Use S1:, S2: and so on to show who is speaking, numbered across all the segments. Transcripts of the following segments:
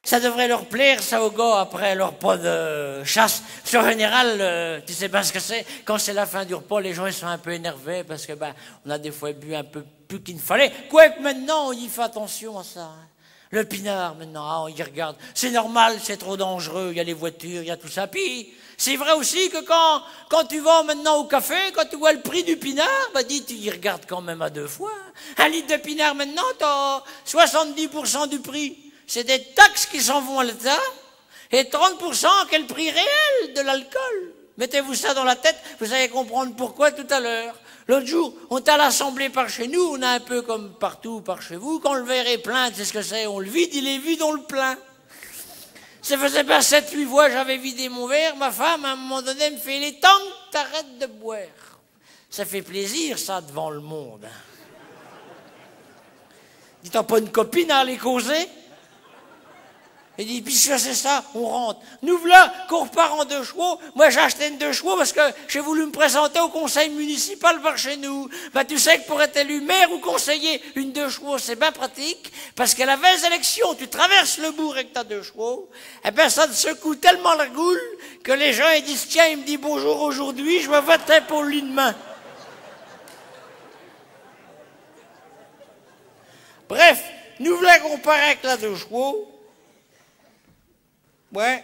S1: Ça devrait leur plaire, ça, aux gars, après leur repas de chasse. Parce qu'en général, tu sais pas ce que c'est. Quand c'est la fin du repas, les gens ils sont un peu énervés parce que on a des fois bu un peu plus qu'il ne fallait. Quoique maintenant, on y fait attention à ça. Hein. Le pinard, maintenant, on y regarde. C'est normal, c'est trop dangereux. Il y a les voitures, il y a tout ça. Puis, c'est vrai aussi que quand tu vas maintenant au café, quand tu vois le prix du pinard, tu y regardes quand même à deux fois. Un litre de pinard, maintenant, t'as 70% du prix. C'est des taxes qui s'en vont à l'État et 30% quel prix réel de l'alcool. Mettez-vous ça dans la tête, vous allez comprendre pourquoi tout à l'heure. L'autre jour, on est à l'Assemblée par chez nous, on a un peu comme partout par chez vous. Quand le verre est plein, tu sais ce que c'est, on le vide, il est vide, on le plein. Ça faisait pas 7-8 fois j'avais vidé mon verre, ma femme à un moment donné me fait « Il est temps que t'arrêtes de boire ». Ça fait plaisir ça devant le monde. Dis, t'as pas une copine à aller causer? Il dit, puisque c'est ça, on rentre. Nous voilà qu'on repart en 2 chevaux. Moi, j'ai acheté une 2 chevaux parce que j'ai voulu me présenter au conseil municipal par chez nous. Tu sais que pour être élu maire ou conseiller, une 2 chevaux, c'est bien pratique. Parce qu'à la 20 élections, tu traverses le bourg avec ta 2 chevaux. Eh bien, ça te secoue tellement la goule que les gens, ils disent, tiens, il me dit bonjour aujourd'hui, je vais voter pour lui demain. Bref, nous voilà qu'on part avec la 2 chevaux. Ouais.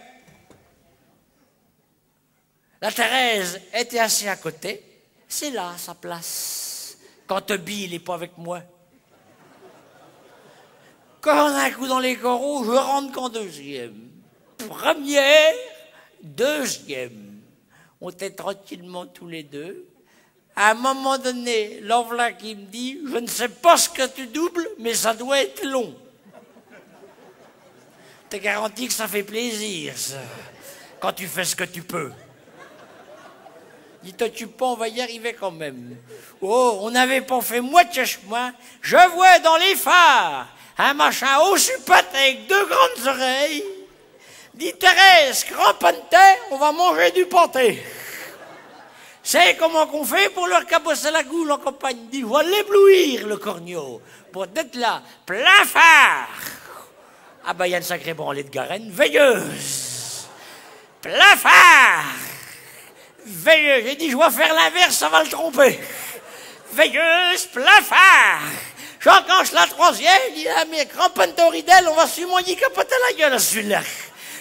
S1: La Thérèse était assise à côté. C'est là, sa place. Quand Toby, il n'est pas avec moi. Quand on a un coup dans les coraux, je rentre qu'en 2e. Première, 2e. On était tranquillement tous les deux. À un moment donné, l'enveloppe qui me dit, je ne sais pas ce que tu doubles, mais ça doit être long. T'es garanti que ça fait plaisir, ça, quand tu fais ce que tu peux. Dis-toi, tu peux, on va y arriver quand même. Oh, on n'avait pas fait moitié chemin. Je vois dans les phares un machin aussi paté avec 2 grandes oreilles. Dis, Thérèse, grand pantin, on va manger du pâté. C'est comment qu'on fait pour leur cabosser la goule en campagne? Dis, on va l'éblouir, le corneau, pour d'être là, plein phare. Ah il y a une sacrée branlée de Garenne, veilleuse, plein phare, veilleuse. J'ai dit, je vais faire l'inverse, ça va le tromper. Veilleuse, plein phare. J'enclenche la 3e, il dit, ah, mais grand pantoridel, on va sûrement y capoter la gueule à celui-là.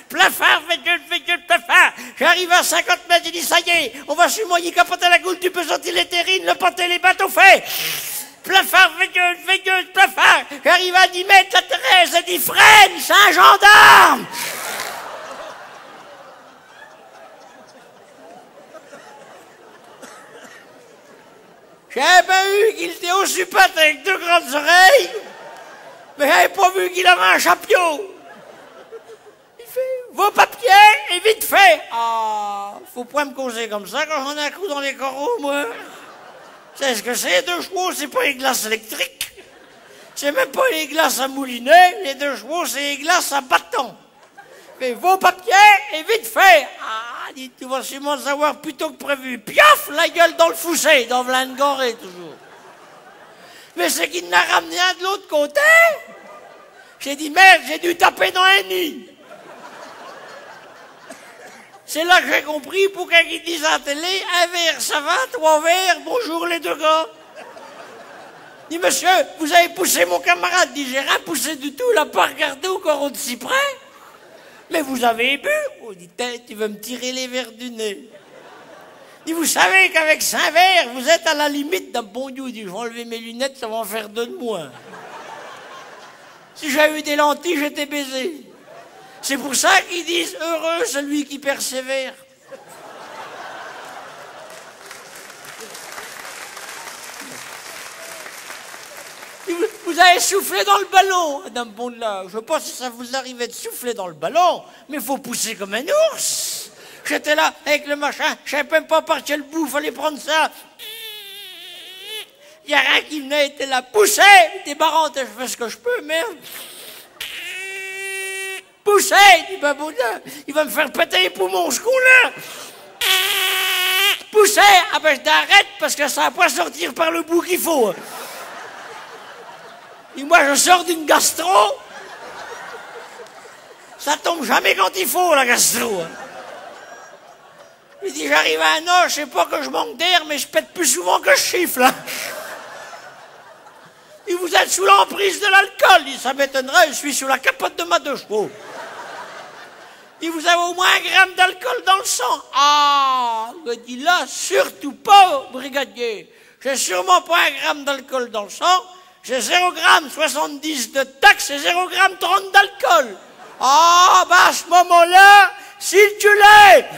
S1: Plein phare, veilleuse, plein phare. J'arrive à 50 mètres, j'ai dit, ça y est, on va sûrement y capoter la goule, tu peux sortir les terrines, le pâté, les bateaux faits. Plein phare, veilleuse, plein phare. J'arrive à 10 mètres, la Thérèse, elle dit, freine, c'est un gendarme. J'avais pas vu qu'il était aussi paté avec 2 grandes oreilles, mais j'avais pas vu qu'il avait un chapeau. Il fait, vos papiers, et vite fait. Ah, faut pas me causer comme ça quand j'en ai un coup dans les coraux, moi. C'est ce que c'est, 2 chevaux, c'est pas les glaces électriques. C'est même pas les glaces à moulinet, les 2 chevaux, c'est les glaces à bâton. Mais vos papiers, et vite fait. Ah, dis, tu vas sûrement le savoir plus tôt que prévu. Piouf, la gueule dans le fossé, dans Vlane-Goré, toujours. Mais c'est qu'il n'a ramené un de l'autre côté. J'ai dit, merde, j'ai dû taper dans un nid. C'est là que j'ai compris pourquoi ils disent à la télé, 1 verre, ça va, 3 verres, bonjour les 2 gars. Dis, monsieur, vous avez poussé mon camarade. Dis, j'ai rien poussé du tout, il n'a pas regardé au corps de si près. Mais vous avez bu. On dit, tu veux me tirer les verres du nez. Dis, vous savez qu'avec 5 verres, vous êtes à la limite d'un bon Dieu. Dis, je vais enlever mes lunettes, ça va en faire 2 de moins. Si j'avais eu des lentilles, j'étais baisé. C'est pour ça qu'ils disent heureux celui qui persévère. Vous avez soufflé dans le ballon, madame Bondelard. Je ne sais pas si ça vous arrivait de souffler dans le ballon, mais il faut pousser comme un ours. J'étais là avec le machin, je ne savais même pas par quel bout, il fallait prendre ça. Il n'y a rien qui venait, était là, poussez, débarrante, je fais ce que je peux, merde. Poussez, dit il va me faire péter les poumons, ce con-là. Poussez, ah ben je t'arrête parce que ça va pas sortir par le bout qu'il faut. Et moi je sors d'une gastro. Ça tombe jamais quand il faut, la gastro. Il dit, j'arrive à un âge, je sais pas que je manque d'air, mais je pète plus souvent que je chiffle. Hein. Et vous êtes sous l'emprise de l'alcool. Il dit, ça m'étonnerait, je suis sous la capote de ma 2 chevaux. Et vous avez au moins 1 gramme d'alcool dans le sang. Ah, me dit là, surtout pas, brigadier. J'ai sûrement pas 1 gramme d'alcool dans le sang. J'ai 0,70 g de taxe et 0,30 g d'alcool. Ah, bah à ce moment-là, s'il tu l'es